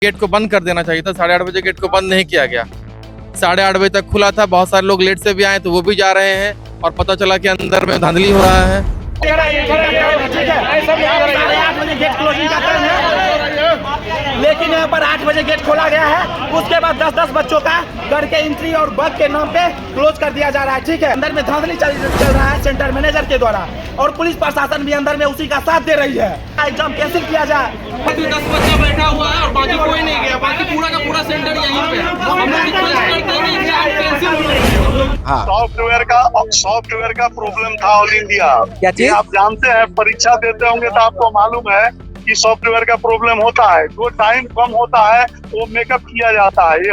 Gate को बंद कर देना चाहिए था। 8:30 बजे गेट को बंद नहीं किया गया। 8:30 बजे तक खुला था। बहुत सारे लोग लेट से भी आए तो वो भी जा रहे हैं और पता चला कि अंदर में धांधली हो रहा है। लेकिन यहाँ पर 8 बजे गेट खोला गया है। उसके बाद 10-10 बच्चों का घर के एंट्री और बग के नाम पे क्लोज कर दिया जा रहा है। ठीक है, अंदर में धांधली चल रहा है सेंटर मैनेजर के द्वारा और पुलिस प्रशासन भी अंदर में उसी का साथ दे रही है। एग्जाम कैंसिल किया जाए। 10 बच्चा बैठा हुआ है और बाकी कोई नहीं गया, बाकी पूरा का पूरा सेंटर यहीं पे। हम लोग रिक्वेस्ट करते हैं कि एग्जाम कैंसिल। हाँ, सॉफ्टवेयर का प्रॉब्लम था ऑल इंडिया। क्या चीज? आप जानते हैं, परीक्षा देते होंगे तो आपको मालूम है कि सॉफ्टवेयर का प्रॉब्लम होता है। जो टाइम कम होता है वो मेकअप किया जाता है। ये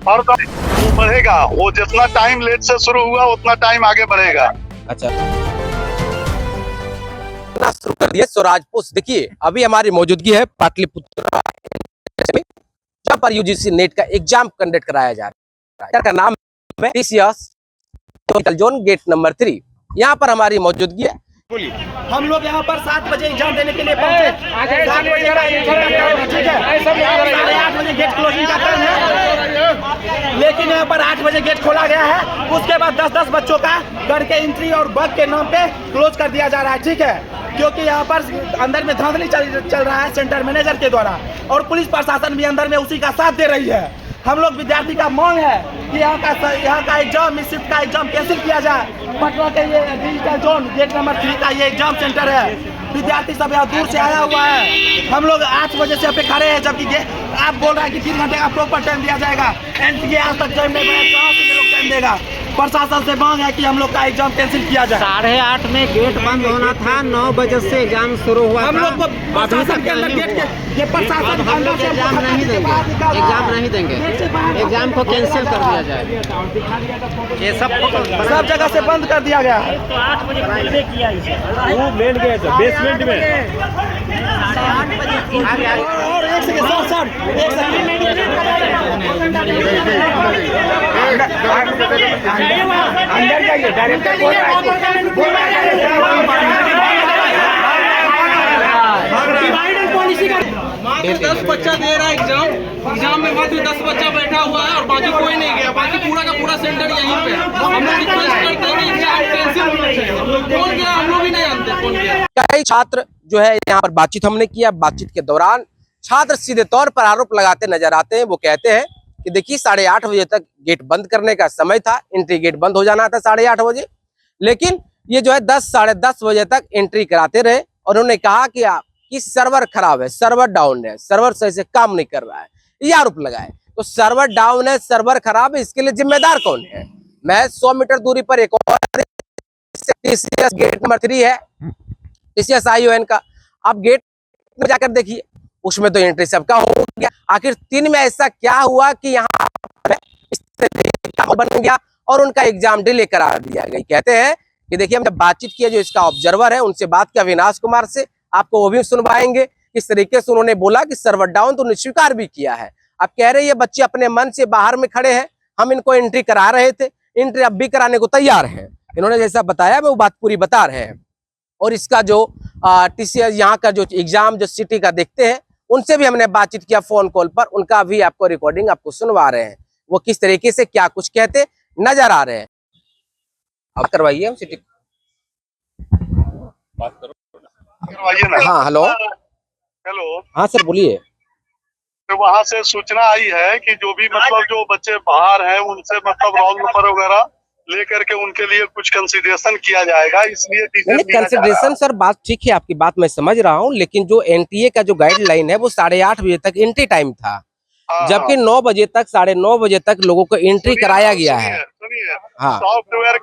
हर दम वो बढ़ेगा। वो जितना टाइम लेट से शुरू हुआ उतना टाइम आगे बढ़ेगा। अच्छा, शुरू कर दिया स्वराज पोस्ट। देखिए, अभी हमारी मौजूदगी है पाटलिपुत्र में, जहाँ पर यूजीसी नेट का एग्जाम कंडक्ट कराया जा रहा है। का नाम है टीसीएस जोन गेट नंबर 3। यहाँ पर हमारी मौजूदगी है। हम लोग यहाँ पर 7 बजे एग्जाम देने के लिए पहुंचे। 7 बजे का ठीक है, 8:30 बजे गेट क्लोजिंग का टाइम है। लेकिन यहाँ पर 8 बजे गेट खोला गया है। उसके बाद 10-10 बच्चों का घर के एंट्री और बग के नाम पे क्लोज कर दिया जा रहा है। ठीक है, क्योंकि यहाँ पर अंदर में धांधली चल रहा है सेंटर मैनेजर के द्वारा और पुलिस प्रशासन भी अंदर में उसी का साथ दे रही है। हम लोग विद्यार्थी का मांग है कि यहाँ का एग्जाम, इस शिफ्ट का एग्जाम कैंसिल किया जाए। पटना के ये डिजिटल जोन गेट नंबर 3 का ये एग्जाम सेंटर है। विद्यार्थी सब यहाँ दूर से आया हुआ है। हम लोग 8 बजे से यहाँ पे खड़े हैं, जबकि आप बोल रहे हैं कि 3 घंटे का प्रॉपर टाइम दिया जाएगा। एनटीए आज तक टाइम नहीं बनाया, कहाँ से ये लोग टाइम देगा। प्रशासन से मांग है कि हम लोग का एग्जाम कैंसिल किया जाए। 8:30 में गेट बंद होना था, 9 बजे से एग्जाम शुरू हुआ था। हम लोग को प्रशासन के अंदर गेट के प्रशासन के अंदर से एग्जाम नहीं देंगे, एग्जाम को कैंसिल कर दिया जाए। ये सब जगह से बंद कर दिया गया है। 8 बजे पहले किया वो मेन गेट बेसमेंट में। और एक सेकंड सर, एक सेकंड अंदर जाइए, डायरेक्टर बोल रहा मात्र 10 बच्चा दे रहा है एग्जाम में मात्र 10 बच्चा बैठा हुआ है और बाकी कोई नहीं गया, बाकी पूरा का पूरा सेंटर यहीं पे। हम लोग रिक्वेस्ट करते हैं कि एग्जाम कैंसिल होना चाहिए। कौन गया हम लोग भी नहीं जानते कौन गया। कई छात्र जो है यहाँ पर बातचीत हमने किया। बातचीत के दौरान छात्र सीधे तौर पर आरोप लगाते नजर आते हैं। वो कहते हैं कि देखिए, 8:30 बजे तक गेट बंद करने का समय था, एंट्री गेट बंद हो जाना था 8:30 बजे, लेकिन ये जो है 10 साढ़े 10 बजे तक एंट्री कराते रहे। और उन्होंने कहा कि सर्वर खराब है, सर्वर डाउन है, सर्वर सही से काम नहीं कर रहा है, ये आरोप लगाए। तो सर्वर डाउन है, सर्वर खराब है, इसके लिए जिम्मेदार कौन है? मैं 100 मीटर दूरी पर एक और टीसीएस गेट नंबर 3 है, टीसीएस ION का। आप गेट में जाकर देखिए, उसमें तो एंट्री सबका हो गया। आखिर 3 में ऐसा क्या हुआ कि यहाँ बन गया और उनका एग्जाम डिले करा दिया गया? कहते हैं कि देखिए, हमने बातचीत की है जो इसका ऑब्जर्वर है उनसे, बात की अविनाश कुमार से, आपको वो भी सुनवाएंगे। किस तरीके से उन्होंने बोला कि सर्वर डाउन, तो उन्होंने स्वीकार भी किया है। अब कह रहे हैं ये बच्चे अपने मन से बाहर में खड़े हैं, हम इनको एंट्री करा रहे थे, एंट्री अब भी कराने को तैयार है। इन्होंने जैसा बताया वो बात पूरी बता रहे हैं। और इसका जो टीसीएस यहाँ का जो एग्जाम जो सिटी का देखते हैं, उनसे भी हमने बातचीत किया फोन कॉल पर, उनका भी आपको रिकॉर्डिंग आपको सुनवा रहे हैं, वो किस तरीके से क्या कुछ कहते नजर आ रहे हैं। अब करवाइए हम सिटी बात करवाइए ना। हाँ, हेलो। हेलो, हाँ सर, बोलिए। तो वहाँ से सूचना आई है कि जो भी मतलब जो बच्चे बाहर हैं उनसे मतलब रोल नंबर वगैरह लेकर के उनके लिए कुछ कंसीडरेशन किया जाएगा, इसलिए कंसिडरेशन सर, बात ठीक है, आपकी बात मैं समझ रहा हूँ, लेकिन जो एनटीए का जो गाइडलाइन है वो 8:30 बजे तक एंट्री टाइम था, जबकि 9 बजे तक 9:30 बजे तक लोगों को एंट्री कराया गया है। सुनिए, हाँ, सॉफ्टवेयर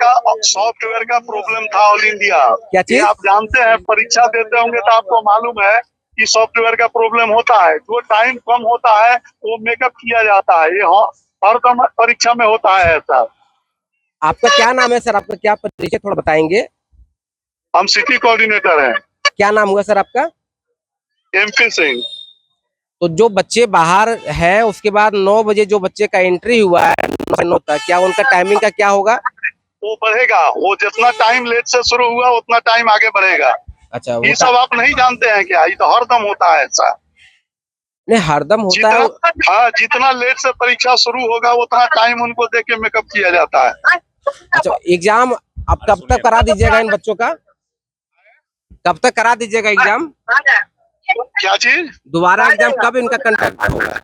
का प्रॉब्लम था ऑल इंडिया। क्या चीज? आप जानते हैं, परीक्षा देते होंगे तो आपको मालूम है कि सॉफ्टवेयर का प्रॉब्लम होता है। जो टाइम कम होता है वो मेकअप किया जाता है। ये हर दम परीक्षा में होता है ऐसा। आपका क्या नाम है सर? आपका क्या परिचय थोड़ा बताएंगे? हम सिटी कोऑर्डिनेटर हैं। क्या नाम हुआ सर आपका? MP सिंह। तो जो बच्चे बाहर है, उसके बाद 9 बजे जो बच्चे का एंट्री हुआ है 9 तक, क्या उनका टाइमिंग का क्या होगा? वो बढ़ेगा। वो जितना टाइम लेट से शुरू हुआ उतना टाइम आगे बढ़ेगा। अच्छा, ये सब आप नहीं जानते हैं क्या? ये तो हरदम होता है ऐसा। नहीं हरदम होता है। हाँ, जितना लेट से परीक्षा शुरू होगा उतना टाइम उनको दे के मेकअप किया जाता है। अच्छा एग्जाम अब कब तक करा दीजिएगा इन बच्चों का, कब तक करा दीजिएगा एग्जाम? क्या चीज? दोबारा एग्जाम कब इनका कंडक्ट होगा?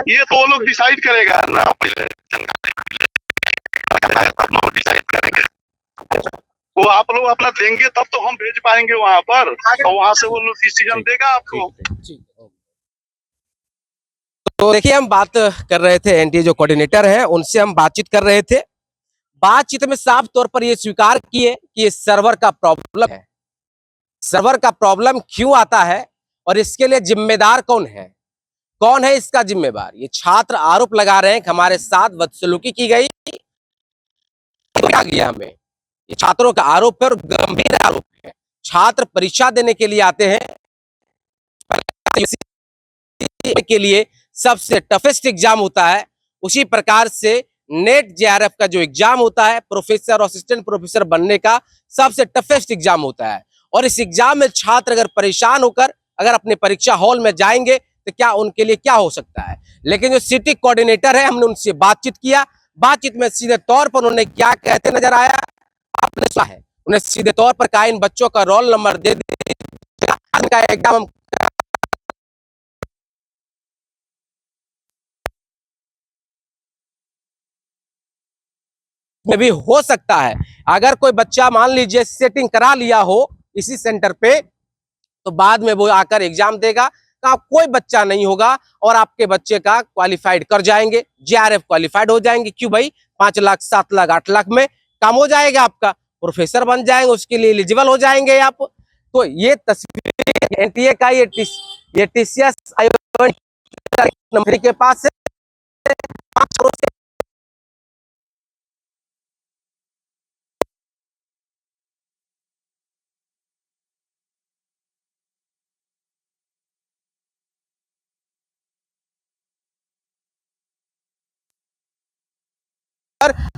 ये तो वो लोग डिसाइड करेगा ना, डिसाइड करेंगे। वो आप लोग अपना देंगे तब तो हम भेज पाएंगे वहाँ पर, और वहाँ से वो लोग डिसीजन देगा आपको। तो देखिए हम बात कर रहे थे एनटीए जो कोऑर्डिनेटर हैं उनसे हम बातचीत कर रहे थे। बातचीत में साफ तौर पर ये स्वीकार किए कि ये सर्वर का प्रॉब्लम है। सर्वर का प्रॉब्लम क्यों आता है और इसके लिए जिम्मेदार कौन है, कौन है इसका जिम्मेदार? ये छात्र आरोप लगा रहे हैं कि हमारे साथ बदसलूकी की गई। गया हमें ये छात्रों का आरोप है और गंभीर आरोप है। छात्र परीक्षा देने के लिए आते हैं, के लिए सबसे टफेस्ट एग्जाम होता है। उसी प्रकार से नेट जेआरएफ का जो एग्जाम होता है प्रोफेसर असिस्टेंट प्रोफेसर बनने का सबसे टफेस्ट एग्जाम होता है। और इस एग्जाम में छात्र अगर परेशान होकर अगर अपने परीक्षा हॉल में जाएंगे तो क्या उनके लिए क्या हो सकता है। लेकिन जो सिटी कोऑर्डिनेटर है हमने उनसे बातचीत किया, बातचीत में सीधे तौर पर उन्होंने क्या कहते नजर आया आपने सुना है। उन्हें सीधे तौर पर कहा इन बच्चों का रोल नंबर दे का एग्जाम में भी हो सकता है। अगर कोई बच्चा मान लीजिए सेटिंग करा लिया हो इसी सेंटर पे तो बाद में वो आकर एग्जाम देगा तो कोई बच्चा नहीं होगा और आपके बच्चे का क्वालिफाइड कर जाएंगे, जेआरएफ क्वालिफाइड हो जाएंगे। क्यों भाई 5 लाख 7 लाख 8 लाख में काम हो जाएगा, आपका प्रोफेसर बन जाएंगे, उसके लिए एलिजिबल हो जाएंगे आप। तो ये तस्वीर एनटीए का ये टीसीएस के पास है।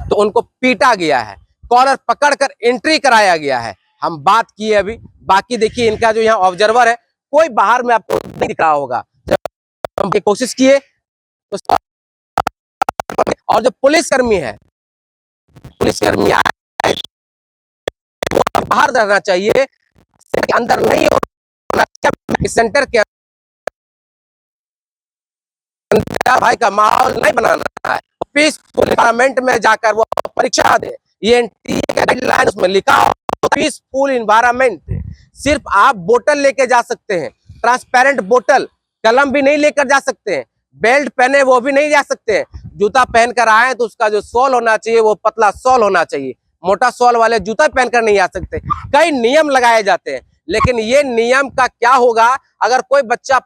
तो उनको पीटा गया है, कॉलर पकड़कर एंट्री कराया गया है। हम बात किए अभी, बाकी देखिए इनका जो यहाँ ऑब्जर्वर है कोई बाहर में आपको नहीं दिख रहा होगा। जब हम कोशिश किए तो और जो पुलिसकर्मी है पुलिसकर्मी बाहर रहना चाहिए, अंदर नहीं होना चाहिए। सेंटर के अंदर भाई का माहौल नहीं बनाना है, पीसफुल एनवायरनमेंट में जाकर वो परीक्षा दे। ये एनटीए का गाइडलाइन उसमें लिखा हो पीसफुल एनवायरनमेंट। सिर्फ आप बोतल लेके जा सकते हैं, ट्रांसपेरेंट बोतल, कलम भी नहीं लेकर जा सकते हैं, बेल्ट पहने वो भी नहीं जा सकते हैं। जूता पहनकर आए तो उसका जो सोल होना चाहिए वो पतला सोल होना चाहिए, मोटा सोल वाले जूता पहनकर नहीं आ सकते। कई नियम लगाए जाते हैं, लेकिन ये नियम का क्या होगा अगर कोई बच्चा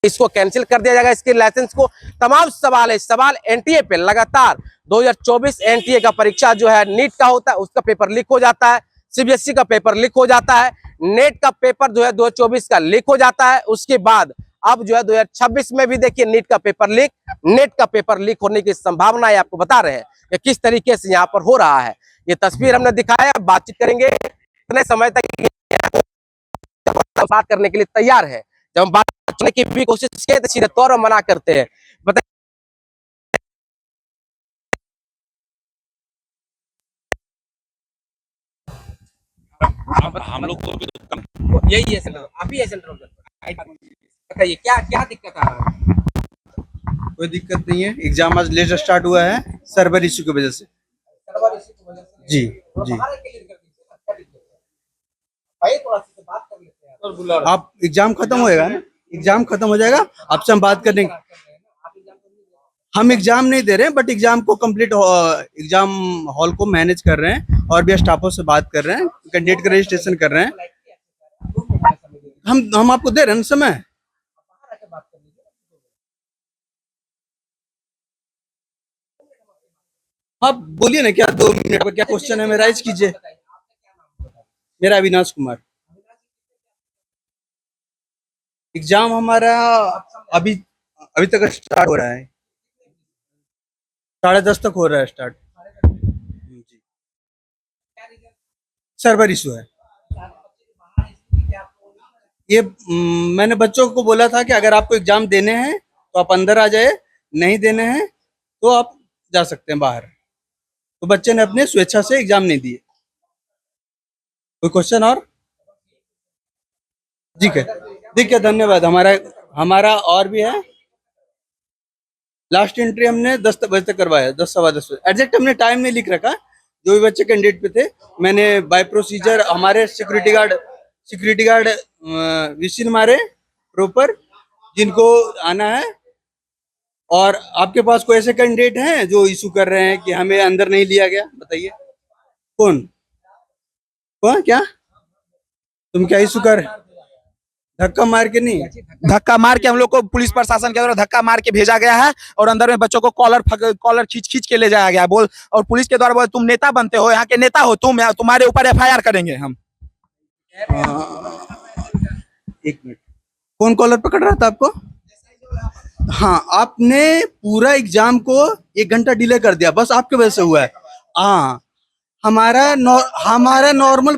इसको कैंसिल कर दिया जाएगा, इसके लाइसेंस को। तमाम सवाल है, सवाल एनटीए पे लगातार 2024 एनटीए का परीक्षा जो है नीट का होता है उसका पेपर लीक हो जाता है, सीबीएसई का पेपर लीक हो जाता है, नेट का पेपर जो है 2024 का लीक हो जाता है। उसके बाद अब जो है 2026 में भी देखिए नीट का पेपर लीक, नेट का पेपर लीक होने की संभावना है। आपको बता रहे हैं कि किस तरीके से यहाँ पर हो रहा है। ये तस्वीर हमने दिखाया, बातचीत करेंगे इतने समय तक बात करने के लिए तैयार है। जब हम बात करने की भी कोशिश किए तो सीधे तौर पर मना करते हैं। हम लोग को यही है सेंटर, आप ही है सेंटर। बताइए क्या क्या दिक्कत आ रहा है? कोई दिक्कत नहीं है, एग्जाम आज लेट स्टार्ट हुआ है सर्वर इशू की वजह से। जी जी आप एग्जाम खत्म होएगा ना, एग्जाम खत्म हो जाएगा आपसे हम बात करेंगे। हम एग्जाम नहीं दे रहे हैं बट एग्जाम को कंप्लीट एग्जाम हॉल को मैनेज कर रहे हैं और भी स्टाफों से बात कर रहे हैं, कैंडिडेट का रजिस्ट्रेशन कर रहे हैं। हम आपको दे रहे हैं समय। आप बोलिए ना क्या 2 मिनट का क्या क्वेश्चन है, मेरा राइज कीजिए। मेरा अविनाश कुमार। एग्जाम हमारा अभी अभी तक स्टार्ट हो रहा है, 10:30 तक हो रहा है स्टार्ट जी। सर्वर इशू है ये। मैंने बच्चों को बोला था कि अगर आपको एग्जाम देने हैं तो आप अंदर आ जाए, नहीं देने हैं तो आप जा सकते हैं बाहर। तो बच्चे ने अपने स्वेच्छा से एग्जाम नहीं दिए। कोई क्वेश्चन और? जी ठीक है, धन्यवाद। हमारा और भी है। लास्ट एंट्री हमने 10 बजे तक करवाया, 10 सवा 10 बजे। एग्जैक्ट हमने टाइम नहीं लिख रखा, जो भी बच्चे कैंडिडेट पे थे मैंने बाय प्रोसीजर हमारे सिक्योरिटी गार्ड विशिल मारे प्रॉपर जिनको आना है। और आपके पास कोई ऐसे कैंडिडेट हैं जो इशू कर रहे हैं कि हमें अंदर नहीं लिया गया? बताइए कौन क्या तुम क्या इशू कर? धक्का मार के नहीं, धक्का मार के हम लोग को पुलिस प्रशासन के द्वारा धक्का मार के भेजा गया है और अंदर में बच्चों को कॉलर खींच के ले जाया गया। बोल और पुलिस के द्वारा बोल तुम नेता बनते हो, यहाँ के नेता हो तुम, तुम्हारे ऊपर FIR करेंगे हम। एक मिनट, कौन कॉलर पकड़ रहा था आपको? हाँ, आपने पूरा एग्जाम को 1 घंटा डिले कर दिया, बस आपके वजह से हुआ है। हाँ, हमारा नॉर्मल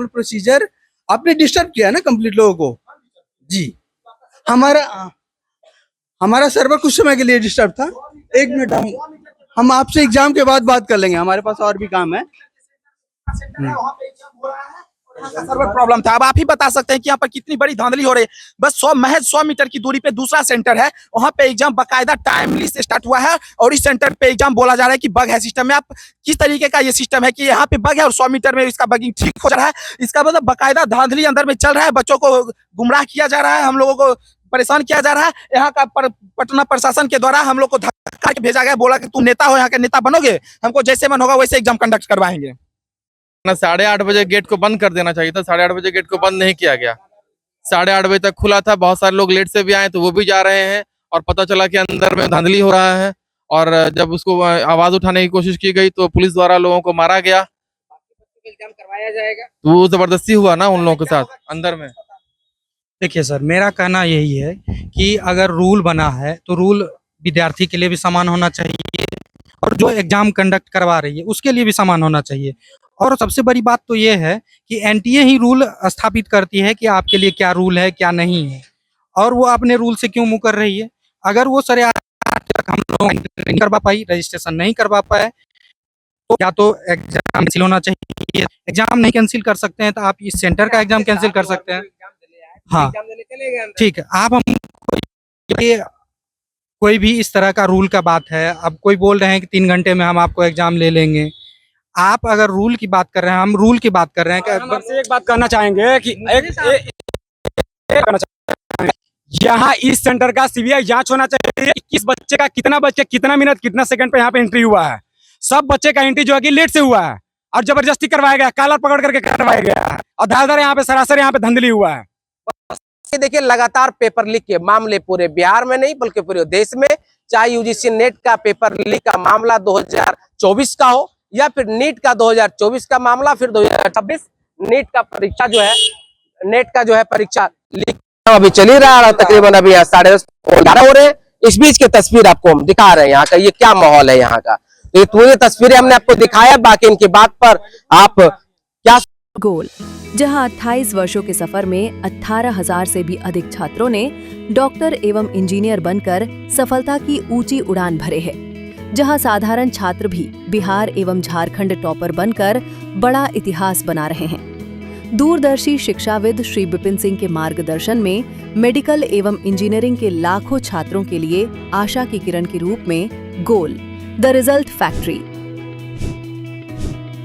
प्रोसीजर आपने डिस्टर्ब किया ना कंप्लीट लोगों को जी। हमारा सर्वर कुछ समय के लिए डिस्टर्ब था। 1 मिनट, हम आपसे एग्जाम के बाद बात कर लेंगे, हमारे पास और भी काम है। सर्वर प्रॉब्लम था। अब आप ही बता सकते हैं कि यहाँ पर कितनी बड़ी धांधली हो रही है। बस महज 100 मीटर की दूरी पे दूसरा सेंटर है, वहां पे एग्जाम बकायदा टाइमली से स्टार्ट हुआ है और इस सेंटर पे एग्जाम बोला जा रहा है कि बग है सिस्टम में। आप किस तरीके का ये सिस्टम है कि यहाँ पे बग है और 100 मीटर में इसका बगिंग ठीक हो जा रहा है? इसका मतलब बकायदा धांधली अंदर में चल रहा है, बच्चों को गुमराह किया जा रहा है, हम लोगों को परेशान किया जा रहा है। यहाँ का पटना प्रशासन के द्वारा हम लोग को धक्का के भेजा गया, बोला कि तुम नेता हो, यहाँ के नेता बनोगे, हमको जैसे मन होगा वैसे एग्जाम कंडक्ट करवाएंगे। 8:30 बजे गेट को बंद कर देना चाहिए था। 8:30 बजे गेट को बंद नहीं किया गया। 8:30 बजे तक खुला था। बहुत सारे लोग लेट से भी आए तो वो भी जा रहे हैं और पता चला कि अंदर में धांधली हो रहा है। और जब उसको आवाज उठाने की कोशिश की गई तो पुलिस द्वारा लोगों को मारा गया। एग्जाम करवाया जाएगा तो वो जबरदस्ती हुआ ना उन लोगों के साथ अंदर में। देखिए सर, मेरा कहना यही है कि अगर रूल बना है तो रूल विद्यार्थी के लिए भी समान होना चाहिए और जो एग्जाम कंडक्ट करवा रही है उसके लिए भी समान होना चाहिए। और सबसे बड़ी बात तो ये है कि NTA ही रूल स्थापित करती है कि आपके लिए क्या रूल है क्या नहीं है, और वो अपने रूल से क्यों मुँह कर रही है। अगर वो 8:30 तक हम लोग नहीं करवा पाई, रजिस्ट्रेशन नहीं करवा पाए, तो या तो एग्जाम कैंसिल होना चाहिए। एग्जाम नहीं कैंसिल कर सकते हैं तो आप इस सेंटर का एग्जाम कैंसिल कर सकते हैं। हाँ ठीक है, आप हम कोई भी इस तरह का रूल का बात है। अब कोई बोल रहे हैं कि 3 घंटे में हम आपको एग्जाम ले लेंगे। आप अगर रूल की बात कर रहे हैं, हम रूल की बात कर रहे हैं। हम आपसे एक बात कहना चाहेंगे कि यहाँ इस सेंटर का CBI जांच होना चाहिए। किस बच्चे का कितना मिनट कितना सेकंड पे यहाँ पे एंट्री हुआ है। सब बच्चे का एंट्री जो है कि लेट से हुआ है और जबरदस्ती करवाया गया, कॉलर पकड़ करके करवाया गया है और धार यहाँ पे सरासर यहाँ पे धंधली हुआ है। देखिए, लगातार पेपर लीक के मामले पूरे बिहार में नहीं बल्कि पूरे देश में, चाहे UGC नेट का पेपर लीक का मामला 2024 का हो या फिर नीट का 2024 का मामला, फिर 2026 नीट का परीक्षा जो है, नेट का जो है परीक्षा लीक अभी चल ही रहा है। तकरीबन अभी 10:30 हो रहे हैं। इस बीच की तस्वीर आपको हम दिखा रहे हैं यहाँ का, ये क्या माहौल है यहाँ का। तो ये पूरी तस्वीरें हमने आपको दिखाया, बाकी इनकी बात पर आप क्या। गोल, जहां 28 वर्षों के सफर में 18,000 से भी अधिक छात्रों ने डॉक्टर एवं इंजीनियर बनकर सफलता की ऊंची उड़ान भरे है, जहां साधारण छात्र भी बिहार एवं झारखंड टॉपर बनकर बड़ा इतिहास बना रहे हैं। दूरदर्शी शिक्षाविद श्री विपिन सिंह के मार्गदर्शन में मेडिकल एवं इंजीनियरिंग के लाखों छात्रों के लिए आशा की किरण के रूप में गोल, द रिजल्ट फैक्ट्री,